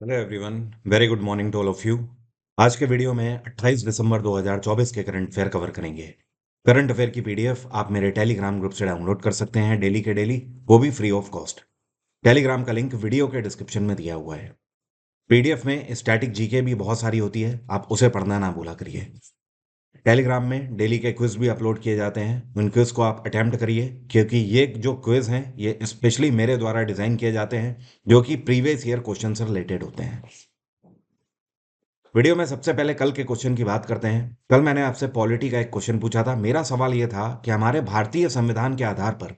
Hello everyone, very good morning to all of you. आज के video में 28 दिसंबर 2024 के करंट अफेयर कवर करेंगे। करंट अफेयर की पीडीएफ आप मेरे टेलीग्राम ग्रुप से डाउनलोड कर सकते हैं डेली के डेली, वो भी फ्री ऑफ कॉस्ट। टेलीग्राम का लिंक वीडियो के डिस्क्रिप्शन में दिया हुआ है। पीडीएफ में स्टैटिक जीके भी बहुत सारी होती है, आप उसे पढ़ना ना भूला करिए। टेलीग्राम में डेली के क्विज भी अपलोड किए जाते हैं, उन क्विज को आप अटेम्प्ट करिए, क्योंकि ये जो क्विज हैं ये स्पेशली मेरे द्वारा डिजाइन किए जाते हैं, जो कि प्रीवियस ईयर क्वेश्चन से रिलेटेड होते हैं। वीडियो में सबसे पहले कल के क्वेश्चन की बात करते हैं। कल मैंने आपसे पॉलिटी का एक क्वेश्चन पूछा था। मेरा सवाल यह था कि हमारे भारतीय संविधान के आधार पर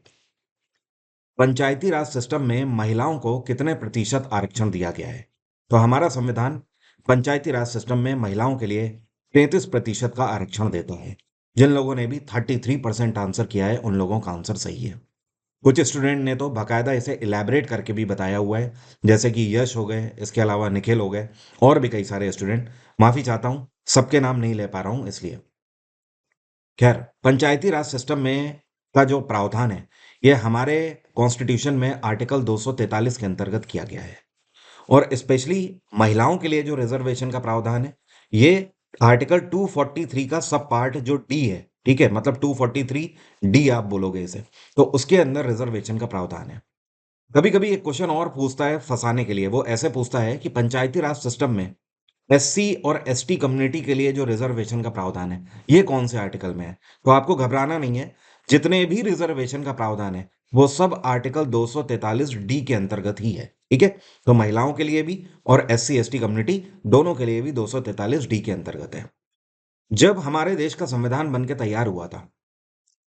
पंचायती राज सिस्टम में महिलाओं को कितने प्रतिशत आरक्षण दिया गया है। तो हमारा संविधान पंचायती राज सिस्टम में महिलाओं के लिए 33% का आरक्षण देता है। जिन लोगों ने भी 33% आंसर किया है उन लोगों का आंसर सही है। कुछ स्टूडेंट ने तो बाकायदा इसे इलेबरेट करके भी बताया हुआ है, जैसे कि यश हो गए, इसके अलावा निखिल हो गए, और भी कई सारे स्टूडेंट। माफी चाहता हूं, सबके नाम नहीं ले पा रहा हूं इसलिए। खैर, पंचायती राज सिस्टम में का जो प्रावधान है ये हमारे कॉन्स्टिट्यूशन में आर्टिकल 243 के अंतर्गत किया गया है। और स्पेशली महिलाओं के लिए जो रिजर्वेशन का प्रावधान है ये आर्टिकल 243 का सब पार्ट जो डी है, ठीक है, मतलब 243 डी आप बोलोगे इसे, तो उसके अंदर रिजर्वेशन का प्रावधान है। कभी कभी एक क्वेश्चन और पूछता है फंसाने के लिए, वो ऐसे पूछता है कि पंचायती राज सिस्टम में एससी और एसटी कम्युनिटी के लिए जो रिजर्वेशन का प्रावधान है ये कौन से आर्टिकल में है। तो आपको घबराना नहीं है, जितने भी रिजर्वेशन का प्रावधान है वो सब आर्टिकल 243 डी के अंतर्गत ही है, ठीक है। तो महिलाओं के लिए भी और एससी एसटी कम्युनिटी दोनों के लिए भी 243 डी के अंतर्गत है। जब हमारे देश का संविधान बनकर तैयार हुआ था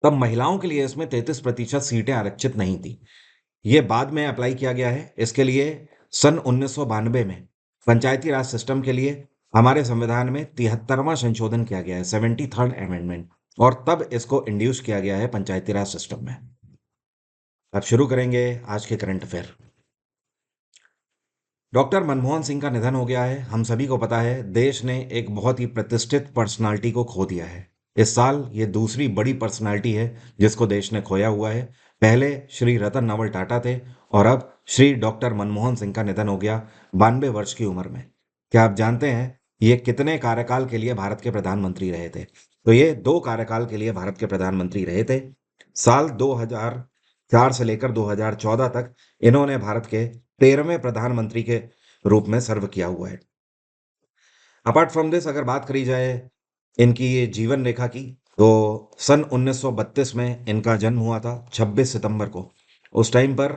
तब महिलाओं के लिए इसमें 33% सीटें आरक्षित नहीं थी। ये बाद में अप्लाई किया गया है। इसके लिए सन 1992 में पंचायती राज सिस्टम के लिए हमारे संविधान में 73वां संशोधन किया गया है, 73rd अमेंडमेंट, और तब इसको इंड्यूस किया गया है पंचायती राज सिस्टम में। अब शुरू करेंगे आज के current affair. Doctor Manmohan Singh का निधन हो गया है। हम सभी को पता है देश ने एक बहुत ही प्रतिष्ठित पर्सनालिटी को खो दिया है। इस साल ये दूसरी बड़ी पर्सनालिटी है जिसको देश ने खोया हुआ है। पहले श्री रतन नावल टाटा थे और अब श्री डॉक्टर मनमोहन सिंह का निधन हो गया 92 वर्ष की उम्र में। क्या आप जानते हैं ये कितने कार्यकाल के लिए भारत के प्रधानमंत्री रहे थे? तो ये 2 कार्यकाल के लिए भारत के प्रधानमंत्री रहे थे। साल 2004 से लेकर 2014 तक इन्होंने भारत के 13वें प्रधानमंत्री के रूप में सर्व किया हुआ है। अपार्ट फ्रॉम दिस अगर बात करी जाए इनकी ये जीवन रेखा की, तो सन 1932 में इनका जन्म हुआ था 26 सितंबर को। उस टाइम पर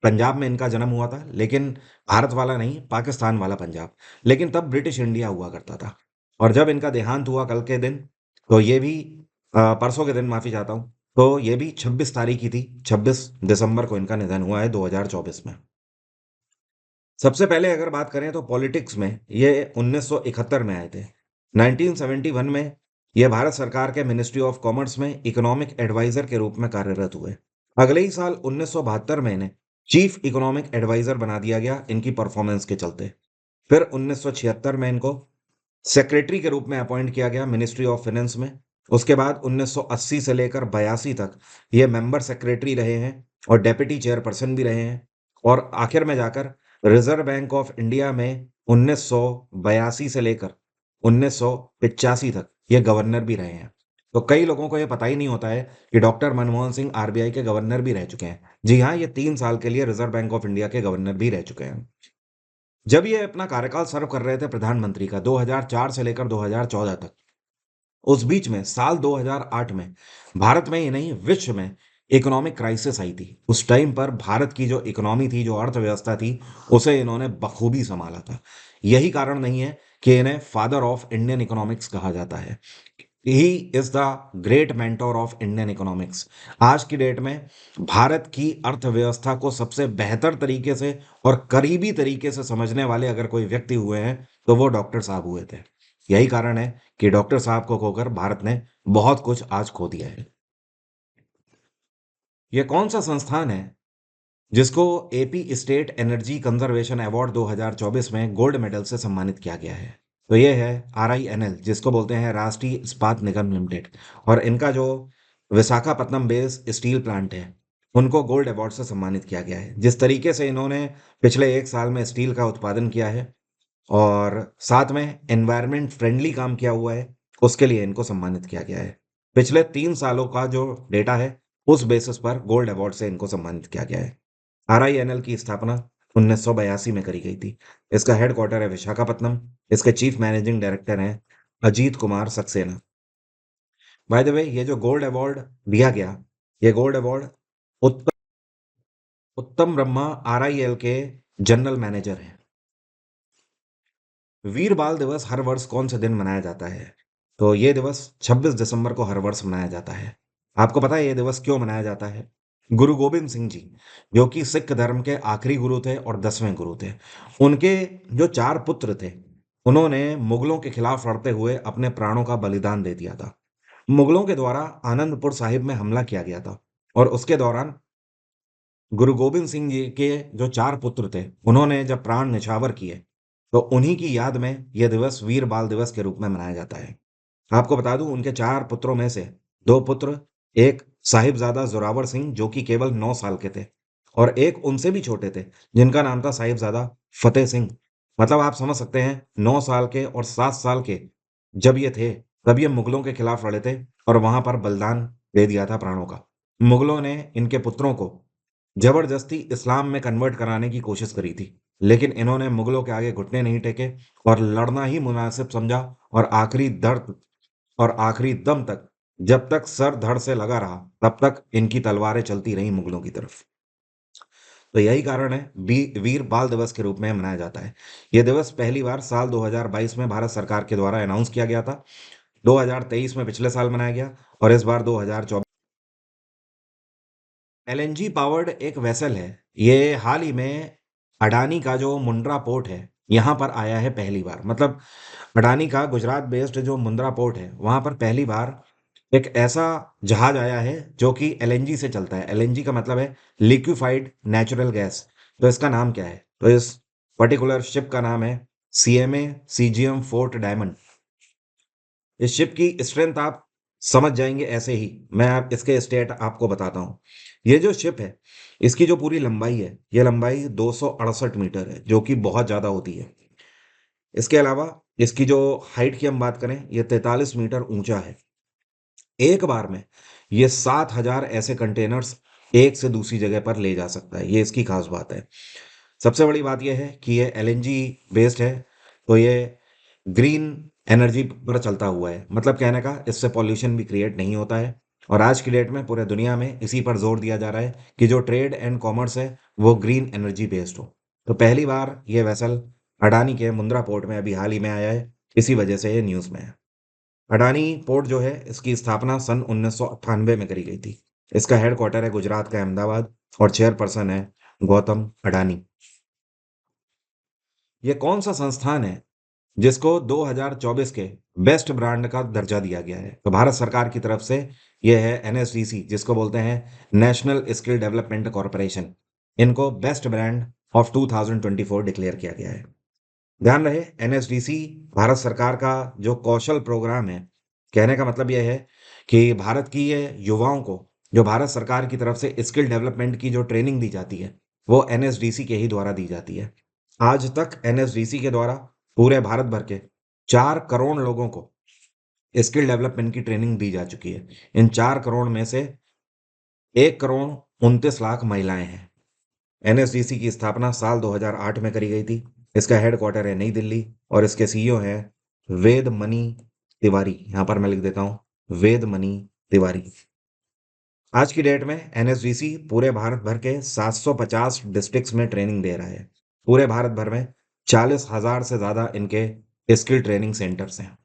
पंजाब में इनका जन्म हुआ था, लेकिन भारत वाला नहीं, पाकिस्तान वाला पंजाब। लेकिन तब ब्रिटिश इंडिया हुआ करता था। और जब इनका देहांत हुआ कल के दिन, तो ये भी परसों के दिन, माफी चाहता हूँ, तो ये भी 26 तारीख की थी। 26 दिसंबर को इनका निधन हुआ है 2024 में। सबसे पहले अगर बात करें तो पॉलिटिक्स में ये 1971 में आए थे। 1971 में ये भारत सरकार के मिनिस्ट्री ऑफ कॉमर्स में इकोनॉमिक एडवाइजर के रूप में कार्यरत हुए। अगले ही साल 1972 में इन्हें चीफ इकोनॉमिक एडवाइजर बना दिया गया इनकी परफॉर्मेंस के चलते। फिर 1976 में इनको सेक्रेटरी के रूप में अपॉइंट किया गया मिनिस्ट्री ऑफ फाइनेंस में। उसके बाद 1980 से लेकर 82 तक ये मेंबर सेक्रेटरी रहे हैं और डेप्यूटी चेयरपर्सन भी रहे हैं। और आखिर में जाकर रिजर्व बैंक ऑफ इंडिया में 1982 से लेकर 1985 तक ये गवर्नर भी रहे हैं। तो कई लोगों को ये पता ही नहीं होता है कि डॉक्टर मनमोहन सिंह आरबीआई के गवर्नर भी रह चुके हैं। जी हाँ, ये 3 साल के लिए रिजर्व बैंक ऑफ इंडिया के गवर्नर भी रह चुके हैं। जब ये अपना कार्यकाल सर्व कर रहे थे प्रधानमंत्री का 2004 से लेकर 2014 तक, उस बीच में साल 2008 में भारत में ही नहीं विश्व में इकोनॉमिक क्राइसिस आई थी। उस टाइम पर भारत की जो इकोनॉमी थी, जो अर्थव्यवस्था थी, उसे इन्होंने बखूबी संभाला था। यही कारण नहीं है कि इन्हें फादर ऑफ इंडियन इकोनॉमिक्स कहा जाता है। He is the great mentor of Indian economics. आज की डेट में भारत की अर्थव्यवस्था को सबसे बेहतर तरीके से और करीबी तरीके से समझने वाले अगर कोई व्यक्ति हुए हैं तो वो डॉक्टर साहब हुए थे। यही कारण है कि डॉक्टर साहब को खोकर भारत ने बहुत कुछ आज खो दिया है। यह कौन सा संस्थान है जिसको AP state energy conservation award 2024 में गोल्ड मेडल से सम्मानित किया गया है? तो ये है आरआईएनएल, जिसको बोलते हैं राष्ट्रीय इस्पात निगम लिमिटेड। और इनका जो विशाखापत्तनम बेस स्टील प्लांट है उनको गोल्ड अवार्ड से सम्मानित किया गया है। जिस तरीके से इन्होंने पिछले 1 साल में स्टील का उत्पादन किया है और साथ में एनवायरनमेंट फ्रेंडली काम किया हुआ है, उसके लिए इनको सम्मानित किया गया है। पिछले 3 सालों का जो डेटा है, उस बेसिस पर गोल्ड अवार्ड से इनको सम्मानित किया गया है। RINL की स्थापना 1982 में करी गई थी। इसका हेडक्वार्टर है विशाखापत्तनम। इसके चीफ मैनेजिंग डायरेक्टर हैं Ajit Kumar Saxena. By the way, ये जो गोल्ड अवार्ड दिया गया, ये गोल्ड अवार्ड उत्तम उत्तम ब्रह्मा RIL के जनरल मैनेजर हैं। वीर बाल दिवस हर वर्ष कौन से दिन मनाया जाता है? तो ये दिवस 26 दिसंबर को हर वर्ष मनाया जाता है। आपको पता है ये दिवस क्यों मनाया जाता है? गुरु गोबिंद सिंह जी, जो कि सिख धर्म के आखिरी गुरु थे और 10वें गुरु थे, उनके जो 4 पुत्र थे, उन्होंने मुगलों के खिलाफ लड़ते हुए अपने प्राणों का बलिदान दे दिया था। मुगलों के द्वारा आनंदपुर साहिब में हमला किया गया था और उसके दौरान गुरु गोबिंद सिंह जी के जो 4 पुत्र थे, उन्होंने जब प्राण निछावर किए, तो उन्हीं की याद में यह दिवस वीर बाल दिवस के रूप में मनाया जाता है। आपको बता दूं, उनके 4 पुत्रों में से 2 पुत्र, एक साहिबजादा जोरावर सिंह जो कि केवल 9 साल के थे, और एक उनसे भी छोटे थे जिनका नाम था साहिबजादा फतेह सिंह। मतलब आप समझ सकते हैं, 9 साल के और 7 साल के जब ये थे, तब ये मुगलों के खिलाफ लड़े थे और वहां पर बलिदान दे दिया था प्राणों का। मुगलों ने इनके पुत्रों को जबरदस्ती इस्लाम में कन्वर्ट कराने की कोशिश करी थी, लेकिन इन्होंने मुगलों के आगे घुटने नहीं टेके और लड़ना ही मुनासिब समझा, और आखिरी दम तक, जब तक सर धड़ से लगा रहा, तब तक इनकी तलवारें चलती रहीं मुगलों की तरफ। तो यही कारण है वीर बाल दिवस के रूप में मनाया जाता है। यह दिवस पहली बार साल 2022 में भारत सरकार के द्वारा अनाउंस किया गया था। 2023 में पिछले साल मनाया गया, और इस बार 2024। LNG पावर्ड एक वेसल है। ये हाल ही में अडानी का जो मुंद्रा पोर्ट है, यहाँ पर आया है पहली बार। मतलब अडानी का गुजरात बेस्ड जो मुंद्रा पोर्ट है, वहाँ पर पहली बार एक ऐसा जहाज आया है जो कि LNG से चलता है। LNG का मतलब है लिक्विफाइड नेचुरल गैस। तो इसका नाम क्या है? तो इस पर्टिकुलर शिप का नाम है CMA CGM फोर्ट डायमंड। इस शिप की स्ट्रेंथ आप समझ जाएंगे ऐसे ही। मैं आप इसके स्टेट आपको बताता हूँ। ये जो शिप है, इसकी जो पूरी लंबाई है, ये लंबाई 268 मीटर है, जो कि बहुत ज़्यादा होती है। इसके अलावा इसकी जो हाइट की हम बात करें, ये 43 मीटर ऊंचा है। एक बार में ये 7,000 ऐसे कंटेनर्स एक से दूसरी जगह पर ले जा सकता है। ये इसकी खास बात है। सबसे बड़ी बात यह है कि ये LNG बेस्ड है, तो ये ग्रीन एनर्जी पर चलता हुआ है। मतलब कहने का, इससे पॉल्यूशन भी क्रिएट नहीं होता है। और आज की डेट में पूरे दुनिया में इसी पर जोर दिया जा रहा है कि जो ट्रेड एंड कॉमर्स है, वो ग्रीन एनर्जी बेस्ड हो। तो पहली बार ये वेसल अडानी के मुंद्रा पोर्ट में अभी हाल ही में आया है, इसी वजह से ये न्यूज़ में है। अडानी पोर्ट जो है, इसकी स्थापना सन 1998 में करी गई थी। इसका हेडक्वार्टर है गुजरात का अहमदाबाद, और चेयरपर्सन है गौतम अडानी। ये कौन सा संस्थान है जिसको 2024 के बेस्ट ब्रांड का दर्जा दिया गया है? तो भारत सरकार की तरफ से यह है NSDC, जिसको बोलते हैं नेशनल स्किल डेवलपमेंट कॉरपोरेशन। इनको बेस्ट ब्रांड ऑफ 2024 डिक्लेयर किया गया है। ध्यान रहे, NSDC भारत सरकार का जो कौशल प्रोग्राम है। कहने का मतलब यह है कि भारत की ये युवाओं को जो भारत सरकार की तरफ से स्किल डेवलपमेंट की जो ट्रेनिंग दी जाती है, वो NSDC के ही द्वारा दी जाती है। आज तक NSDC के द्वारा पूरे भारत भर के 4 करोड़ लोगों को स्किल डेवलपमेंट की ट्रेनिंग दी जा चुकी है। इन 4 करोड़ में से 1,29,00,000 महिलाएं हैं। NSDC की स्थापना साल 2008 में करी गई थी। इसका हेडक्वार्टर है नई दिल्ली, और इसके CEO हैं वेद मनी तिवारी। यहाँ पर मैं लिख देता हूँ, वेद मनी तिवारी। आज की डेट में NSDC पूरे भारत भर के 750 डिस्ट्रिक्ट्स में ट्रेनिंग दे रहा है। पूरे भारत भर में 40,000 से ज़्यादा इनके स्किल ट्रेनिंग सेंटर्स हैं।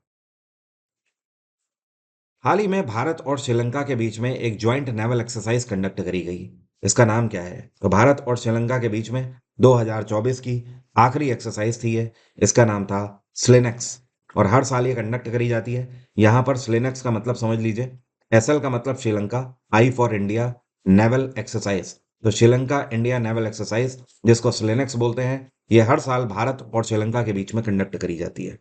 हाल ही में भारत और श्रीलंका के बीच में एक ज्वाइंट नेवल एक्सरसाइज कंडक्ट करी गई। इसका नाम क्या है? तो भारत और श्रीलंका के बीच में 2024 की आखिरी एक्सरसाइज थी ये। इसका नाम था स्लिनेक्स, और हर साल ये कंडक्ट करी जाती है। यहाँ पर स्लिनेक्स का मतलब समझ लीजिए। SL का मतलब Sri Lanka, I for India, naval exercise. तो श्रीलंका इंडिया नेवल एक्सरसाइज, जिसको स्लिनेक्स बोलते हैं, ये हर साल भारत और श्रीलंका के बीच में कंडक्ट करी जाती है।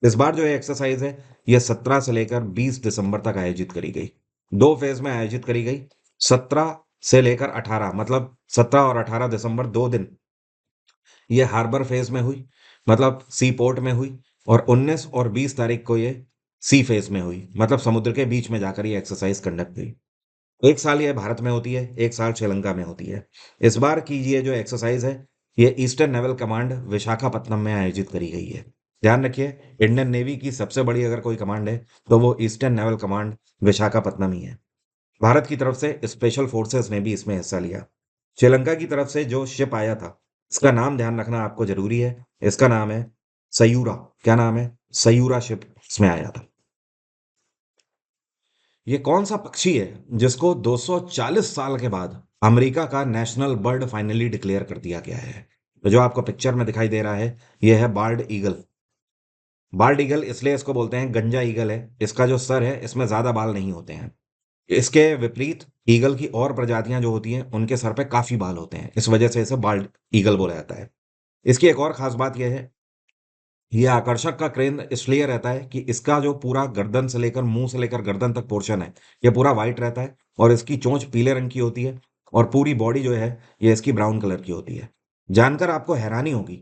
इस बार जो ये एक्सरसाइज है, ये 17 से लेकर 20 दिसंबर तक आयोजित करी गई। 2 फेज में आयोजित करी गई। 17 से लेकर 18, मतलब 17 और 18 दिसंबर 2 दिन ये हार्बर फेज में हुई, मतलब सी पोर्ट में हुई। और 19 और 20 तारीख को ये सी फेज में हुई, मतलब समुद्र के बीच में जाकर ये एक्सरसाइज कंडक्ट हुई। एक साल ये भारत में होती है, एक साल श्रीलंका में होती है। इस बार की ये जो एक्सरसाइज है, ये ईस्टर्न नेवल कमांड विशाखापत्तनम में आयोजित करी गई है। ध्यान रखिए, इंडियन नेवी की सबसे बड़ी अगर कोई कमांड है तो वो ईस्टर्न नेवल कमांड विशाखापत्तनम ही है। भारत की तरफ से स्पेशल फोर्सेस ने भी इसमें हिस्सा लिया। श्रीलंका की तरफ से जो शिप आया था, इसका नाम ध्यान रखना आपको जरूरी है। इसका नाम है सयूरा। क्या नाम है? सयूरा शिप इसमें आया था। ये कौन सा पक्षी है जिसको 240 साल के बाद अमेरिका का नेशनल बर्ड फाइनली डिक्लेयर कर दिया गया है? तो जो आपको पिक्चर में दिखाई दे रहा है, ये है बाल्ड ईगल। बाल्ड ईगल इसलिए इसको बोलते हैं, गंजा ईगल है, इसका जो सर है इसमें ज्यादा बाल नहीं होते हैं। इसके विपरीत ईगल की और प्रजातियां जो होती हैं उनके सर पे काफी बाल होते हैं, इस वजह से इसे बाल्ड ईगल बोला जाता है। इसकी एक और खास बात यह है, ये आकर्षक का केंद्र इसलिए रहता है कि इसका जो पूरा गर्दन से लेकर मुंह से लेकर गर्दन तक पोर्शन है, ये पूरा व्हाइट रहता है। और इसकी चोंच पीले रंग की होती है। और पूरी बॉडी जो है, ये इसकी ब्राउन कलर की होती है। जानकर आपको हैरानी होगी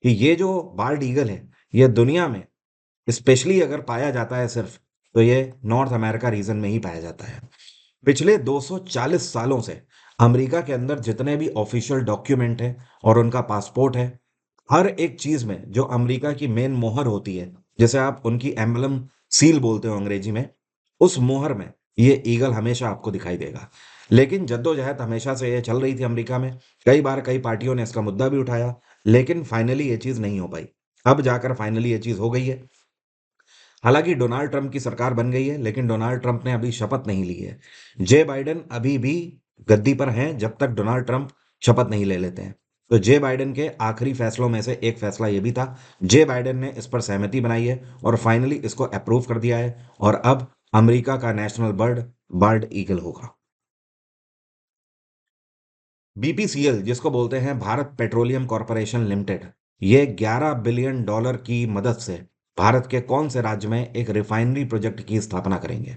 कि ये जो बाल्ड ईगल है, ये दुनिया में स्पेशली अगर पाया जाता है सिर्फ, तो ये नॉर्थ अमेरिका रीजन में ही पाया जाता है। पिछले 240 सालों से अमेरिका के अंदर जितने भी ऑफिशियल डॉक्यूमेंट हैं और उनका पासपोर्ट है, हर एक चीज में जो अमेरिका की मेन मोहर होती है, जैसे आप उनकी एम्बलम सील बोलते हो अंग्रेजी में, उस मोहर में ये ईगल हमेशा आपको दिखाई देगा। लेकिन जद्दोजहद हमेशा से ये चल रही थी अमेरिका में। कई बार कई पार्टियों ने इसका मुद्दा भी उठाया, लेकिन फाइनली ये चीज नहीं हो पाई। अब जाकर फाइनली ये चीज हो गई है। हालांकि डोनाल्ड ट्रंप की सरकार बन गई है, लेकिन डोनाल्ड ट्रंप ने अभी शपथ नहीं ली है। जे बाइडेन अभी भी गद्दी पर हैं जब तक डोनाल्ड ट्रंप शपथ नहीं ले लेते हैं। तो जे बाइडेन के आखिरी फैसलों में से एक फैसला ये भी था। जे बाइडेन ने इस पर सहमति बनाई है और फाइनली इसको अप्रूव कर दिया है। और अब अमेरिका का नेशनल बर्ड बर्ड ईगल होगा। बीपीसीएल, जिसको बोलते हैं भारत पेट्रोलियम कॉरपोरेशन लिमिटेड, ये $11 बिलियन की मदद से भारत के कौन से राज्य में एक रिफाइनरी प्रोजेक्ट की स्थापना करेंगे?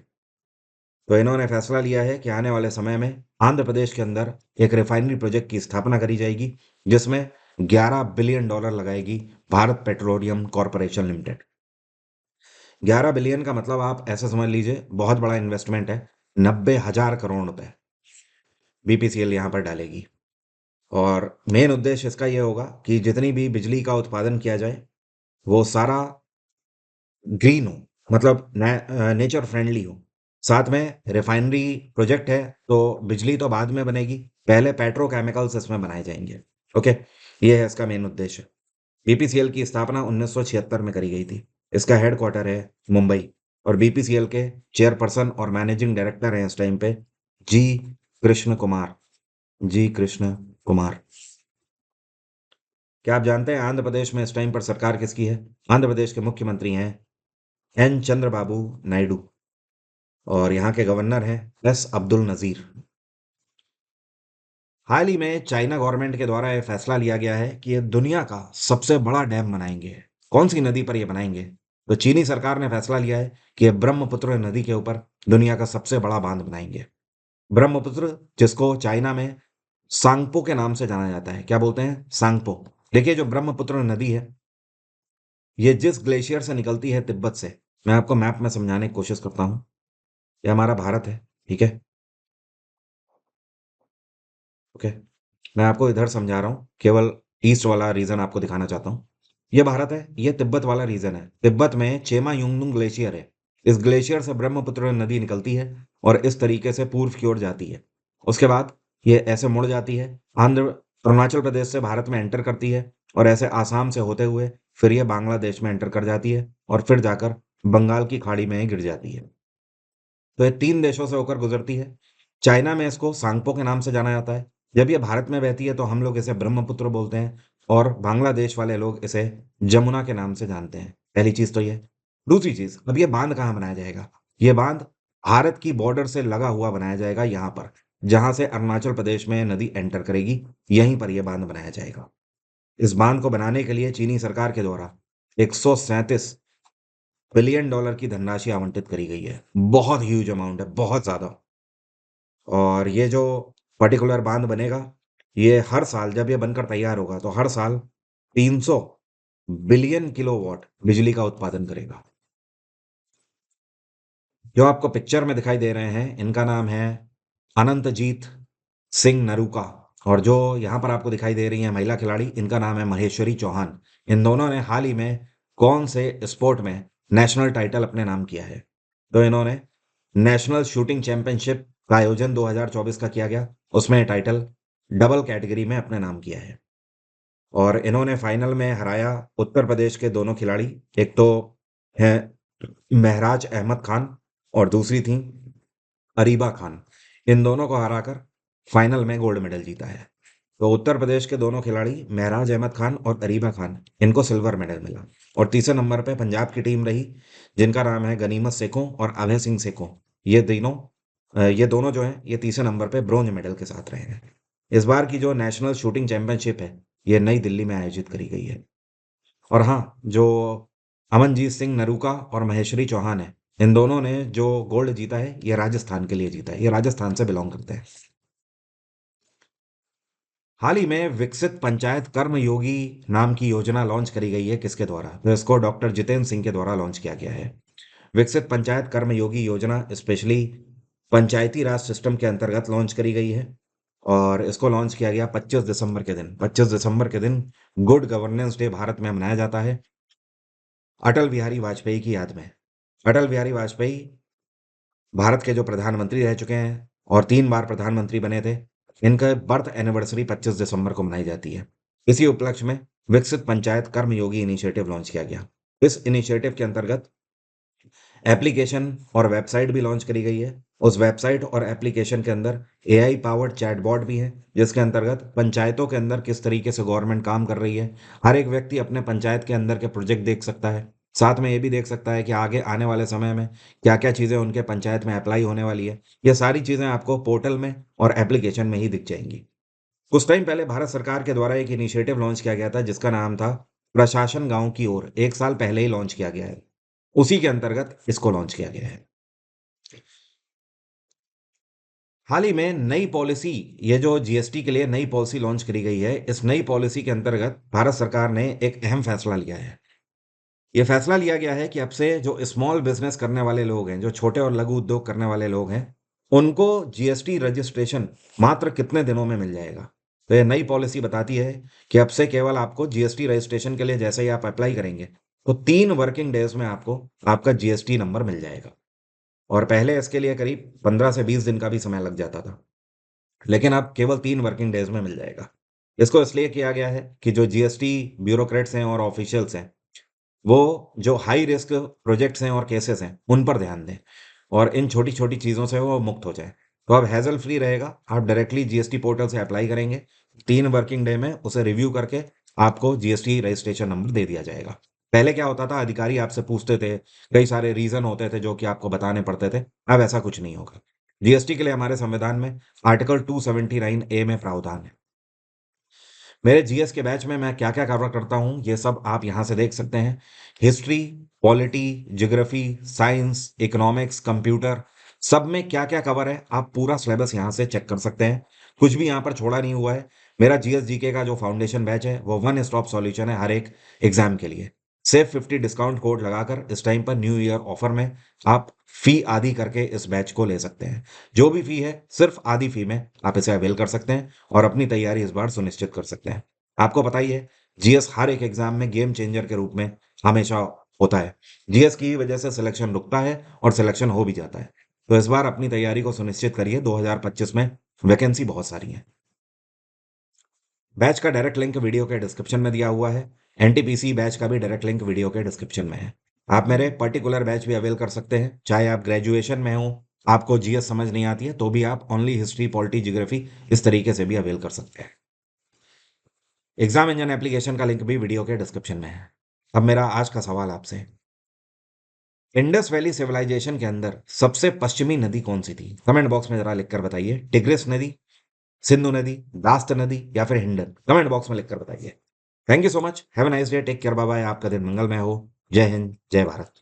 तो इन्होंने फैसला लिया है कि आने वाले समय में आंध्र प्रदेश के अंदर एक रिफाइनरी प्रोजेक्ट की स्थापना करी जाएगी, जिसमें $11 बिलियन लगाएगी Bharat petroleum corporation limited. 11 billion का मतलब आप ऐसा समझ लीजिए, बहुत बड़ा इन्वेस्टमेंट है। 90,000 करोड़ रुपए बीपीसीएल यहाँ पर डालेगी। और मेन उद्देश्य इसका यह होगा कि जितनी भी बिजली का उत्पादन किया जाए, वो सारा ग्रीन हो, मतलब नेचर फ्रेंडली हो। साथ में रिफाइनरी प्रोजेक्ट है, तो बिजली तो बाद में बनेगी, पहले पेट्रोकेमिकल्स इसमें बनाए जाएंगे। ओके, ये है इसका मेन उद्देश्य। बीपीसीएल की स्थापना 1976 में करी गई थी। इसका हेडक्वार्टर है मुंबई। और बीपीसीएल के चेयरपर्सन और मैनेजिंग डायरेक्टर हैं इस टाइम पे जी कृष्ण कुमार। जी कृष्ण कुमार। क्या आप जानते हैं आंध्र प्रदेश में इस टाइम पर सरकार किसकी है? आंध्र प्रदेश के मुख्यमंत्री हैं एन चंद्रबाबू नायडू। और यहाँ के गवर्नर हैं एस अब्दुल नजीर। हाल ही में चाइना गवर्नमेंट के द्वारा यह फैसला लिया गया है कि ये दुनिया का सबसे बड़ा डैम बनाएंगे। कौन सी नदी पर ये बनाएंगे? तो चीनी सरकार ने फैसला लिया है कि ये ब्रह्मपुत्र नदी के ऊपर दुनिया का सबसे बड़ा बांध बनाएंगे। ब्रह्मपुत्र, जिसको चाइना में सांगपो के नाम से जाना जाता है। क्या बोलते हैं? सांगपो। देखिए, जो ब्रह्मपुत्र नदी है, ये जिस ग्लेशियर से निकलती है तिब्बत से, मैं आपको मैप में समझाने की कोशिश करता हूँ। ये हमारा भारत है, ठीक है? ओके, मैं आपको इधर समझा रहा हूँ, केवल ईस्ट वाला रीजन आपको दिखाना चाहता हूँ। ये भारत है, ये तिब्बत वाला रीजन है। तिब्बत में चेमा युंगनुंग ग्लेशियर है। इस ग्लेशियर से ब्रह्मपुत्र नदी निकलती है और इस तरीके से पूर्व की ओर जाती है। उसके बाद ये ऐसे मुड़ जाती है, आंध्र अरुणाचल प्रदेश से भारत में एंटर करती है, और ऐसे आसाम से होते हुए फिर ये बांग्लादेश में एंटर कर जाती है, और फिर जाकर बंगाल की खाड़ी में गिर जाती है। तो ये 3 देशों से होकर गुजरती है। चाइना में इसको सांगपो के नाम से जाना जाता है। जब ये भारत में बहती है तो हम लोग इसे ब्रह्मपुत्र बोलते हैं, और बांग्लादेश वाले लोग इसे जमुना के नाम से जानते हैं। पहली चीज तो ये। दूसरी चीज, अब ये बांध कहाँ बनाया जाएगा? ये बांध भारत की बॉर्डर से लगा हुआ बनाया जाएगा, यहाँ पर जहां से अरुणाचल प्रदेश में नदी एंटर करेगी, यहीं पर यह बांध बनाया जाएगा। इस बांध को बनाने के लिए चीनी सरकार के द्वारा 137 बिलियन की धनराशि आवंटित करी गई है। बहुत ह्यूज अमाउंट है, बहुत ज्यादा। और ये जो पर्टिकुलर बांध बनेगा, ये हर साल जब ये बनकर तैयार होगा, तो हर साल 300 बिलियन किलोवाट बिजली का उत्पादन करेगा। जो आपको पिक्चर में दिखाई दे रहे हैं, इनका नाम है अनंतजीत सिंह नरूका। और जो यहाँ पर आपको दिखाई दे रही है महिला खिलाड़ी, इनका नाम है महेश्वरी चौहान। इन दोनों ने हाल ही में कौन से स्पोर्ट में नेशनल टाइटल अपने नाम किया है? तो इन्होंने नेशनल शूटिंग चैंपियनशिप का आयोजन 2024 का किया गया, उसमें टाइटल डबल कैटेगरी में अपने नाम किया है। और इन्होंने फाइनल में हराया उत्तर प्रदेश के दोनों खिलाड़ी। एक तो है महराज अहमद खान और दूसरी थी अरीबा खान। इन दोनों को हराकर फाइनल में गोल्ड मेडल जीता है। तो उत्तर प्रदेश के दोनों खिलाड़ी महराज अहमद खान और अरीबा खान, इनको सिल्वर मेडल मिला। और तीसरे नंबर पे पंजाब की टीम रही, जिनका नाम है गनीमत सेखों और अभय सिंह सेखों। ये दोनों जो हैं, ये तीसरे नंबर पे ब्रोंज मेडल के साथ रहे हैं। इस बार की जो नेशनल शूटिंग चैंपियनशिप है, ये नई दिल्ली में आयोजित करी गई है। और हाँ, जो अमनजीत सिंह नरूका और महेश्वरी चौहान है, इन दोनों ने जो गोल्ड जीता है, ये राजस्थान के लिए जीता है। ये राजस्थान से बिलोंग करते हैं। हाल ही में विकसित पंचायत कर्मयोगी नाम की योजना लॉन्च करी गई है। किसके द्वारा? तो इसको डॉक्टर जितेंद्र सिंह के द्वारा लॉन्च किया गया है। विकसित पंचायत कर्मयोगी योजना स्पेशली पंचायती राज सिस्टम के अंतर्गत लॉन्च करी गई है। और इसको लॉन्च किया गया 25 दिसंबर के दिन। 25 दिसंबर के दिन गुड गवर्नेंस डे भारत में मनाया जाता है, अटल बिहारी वाजपेयी की याद में। अटल बिहारी वाजपेयी भारत के जो प्रधानमंत्री रह चुके हैं और 3 बार प्रधानमंत्री बने थे। इनका बर्थ एनिवर्सरी 25 दिसंबर को मनाई जाती है। इसी उपलक्ष्य में विकसित पंचायत कर्मयोगी इनिशिएटिव लॉन्च किया गया। इस इनिशिएटिव के अंतर्गत एप्लीकेशन और वेबसाइट भी लॉन्च करी गई है। उस वेबसाइट और एप्लीकेशन के अंदर एआई पावर्ड चैटबॉट भी है, जिसके अंतर्गत पंचायतों के अंदर किस तरीके से गवर्नमेंट काम कर रही है, हर एक व्यक्ति अपने पंचायत के अंदर के प्रोजेक्ट देख सकता है। साथ में ये भी देख सकता है कि आगे आने वाले समय में क्या क्या चीज़ें उनके पंचायत में अप्लाई होने वाली है। ये सारी चीज़ें आपको पोर्टल में और एप्लीकेशन में ही दिख जाएंगी। कुछ टाइम पहले भारत सरकार के द्वारा एक इनिशिएटिव लॉन्च किया गया था, जिसका नाम था प्रशासन गांव की ओर। 1 साल पहले ही लॉन्च किया गया है। उसी के अंतर्गत इसको लॉन्च किया गया है। हाल ही में नई पॉलिसी, ये जो जीएसटी के लिए नई पॉलिसी लॉन्च करी गई है, इस नई पॉलिसी के अंतर्गत भारत सरकार ने एक अहम फैसला लिया है। ये फैसला लिया गया है कि अब से जो स्मॉल बिजनेस करने वाले लोग हैं, जो छोटे और लघु उद्योग करने वाले लोग हैं, उनको जीएसटी रजिस्ट्रेशन मात्र कितने दिनों में मिल जाएगा। तो ये नई पॉलिसी बताती है कि अब से केवल आपको जीएसटी रजिस्ट्रेशन के लिए जैसे ही आप अप्लाई करेंगे, तो 3 वर्किंग डेज में आपको आपका जीएसटी नंबर मिल जाएगा। और पहले इसके लिए करीब 15 से 20 दिन का भी समय लग जाता था, लेकिन अब केवल 3 वर्किंग डेज में मिल जाएगा। इसको इसलिए किया गया है कि जो जीएसटी ब्यूरोक्रेट्स हैं और ऑफिशियल्स हैं, वो जो हाई रिस्क प्रोजेक्ट्स हैं और केसेस हैं, उन पर ध्यान दें और इन छोटी छोटी चीज़ों से वो मुक्त हो जाए। तो अब हैजल फ्री रहेगा। आप डायरेक्टली जीएसटी पोर्टल से अप्लाई करेंगे, 3 वर्किंग डे में उसे रिव्यू करके आपको जीएसटी रजिस्ट्रेशन नंबर दे दिया जाएगा। पहले क्या होता था, अधिकारी आपसे पूछते थे, कई सारे रीजन होते थे जो कि आपको बताने पड़ते थे। अब ऐसा कुछ नहीं होगा। जीएसटी के लिए हमारे संविधान में आर्टिकल 279A में प्रावधान है। मेरे जीएस के बैच में मैं क्या क्या कवर करता हूँ, ये सब आप यहाँ से देख सकते हैं। History, polity, geography, science, economics, computer, सब में क्या क्या कवर है, आप पूरा सिलेबस यहाँ से चेक कर सकते हैं। कुछ भी यहाँ पर छोड़ा नहीं हुआ है। मेरा जीएस जीके का जो फाउंडेशन बैच है, वो वन स्टॉप सॉल्यूशन है हर एक एग्जाम के लिए। सेफ 50 डिस्काउंट कोड लगाकर इस टाइम पर न्यू ईयर ऑफर में आप फी आधी करके इस बैच को ले सकते हैं। जो भी फी है, सिर्फ आधी फी में आप इसे अवेल कर सकते हैं और अपनी तैयारी इस बार सुनिश्चित कर सकते हैं। आपको पता ही है, जीएस हर एक एग्जाम में गेम चेंजर के रूप में हमेशा होता है। जीएस की वजह से सिलेक्शन रुकता है और सिलेक्शन हो भी जाता है। तो इस बार अपनी तैयारी को सुनिश्चित करिए। 2025 में वैकेंसी बहुत सारी है। बैच का डायरेक्ट लिंक वीडियो के डिस्क्रिप्शन में दिया हुआ है। एनटीपीसी बैच का भी डायरेक्ट लिंक वीडियो के डिस्क्रिप्शन में है। आप मेरे पर्टिकुलर बैच भी अवेल कर सकते हैं, चाहे आप ग्रेजुएशन में हो, आपको जीएस समझ नहीं आती है, तो भी आप ओनली हिस्ट्री, पॉलिटी, ज्योग्राफी इस तरीके से भी अवेल कर सकते हैं। एग्जाम इंजन एप्लीकेशन का लिंक भी वीडियो के डिस्क्रिप्शन में है। अब मेरा आज का सवाल आपसे, इंडस वैली सिविलाइजेशन के अंदर सबसे पश्चिमी नदी कौन सी थी? कमेंट बॉक्स में जरा लिखकर बताइए। टिग्रिस नदी, सिंधु नदी, दास्त नदी या फिर हिंडन? कमेंट बॉक्स में लिखकर बताइए। Thank you so much. Have a nice day. Take care. Bye bye. आपका दिन मंगलमय हो। जय हिंद, जय भारत।